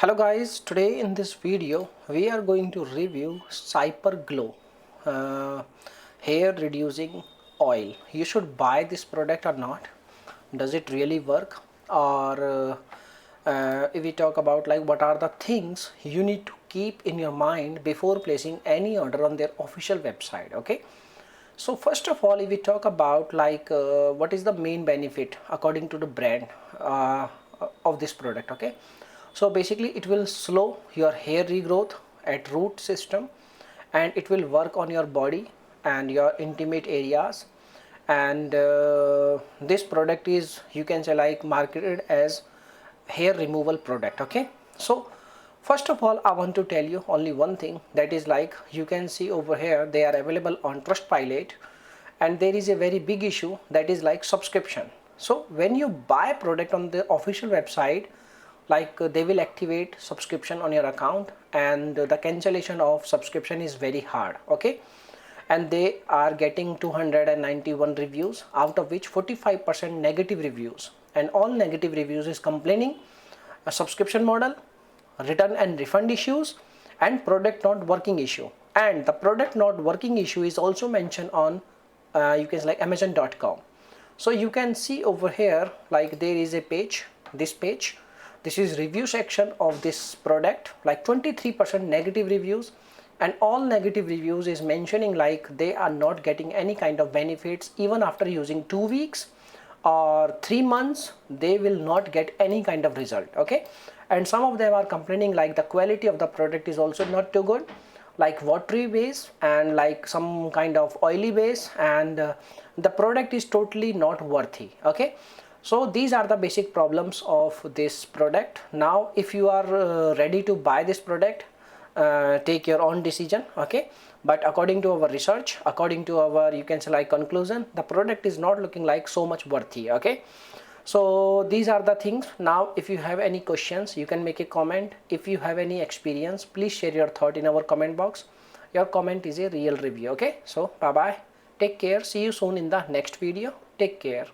Hello guys, today in this video we are going to review CyperGlow hair reducing oil. You should buy this product or not. Does it really work? Or if we talk about like what are the things you need to keep in your mind before placing any order on their official website. Okay, so first of all, if we talk about like what is the main benefit according to the brand of this product. Okay, so basically it will slow your hair regrowth at root system, and it will work on your body and your intimate areas. And this product is, you can say, like marketed as hair removal product. Okay, so first of all I want to tell you only one thing, that is like you can see over here they are available on Trustpilot, and there is a very big issue, that is like subscription. So when you buy a product on the official website, like they will activate subscription on your account, and the cancellation of subscription is very hard. Okay, and they are getting 291 reviews, out of which 45% negative reviews, and all negative reviews is complaining a subscription model, return and refund issues, and product not working issue. And the product not working issue is also mentioned on you can say like amazon.com. so you can see over here like there is a page, this is review section of this product, like 23% negative reviews, and all negative reviews is mentioning like they are not getting any kind of benefits even after using 2 weeks or 3 months. They will not get any kind of result. Okay, and some of them are complaining like the quality of the product is also not too good, like watery base and like some kind of oily base, and the product is totally not worthy. Okay, so these are the basic problems of this product. Now if you are ready to buy this product, take your own decision. Okay, but according to our research, according to our, you can say like conclusion, the product is not looking like so much worthy. Okay, so these are the things. Now if you have any questions, you can make a comment. If you have any experience, please share your thought in our comment box. Your comment is a real review. Okay, so bye bye, take care, see you soon in the next video, take care.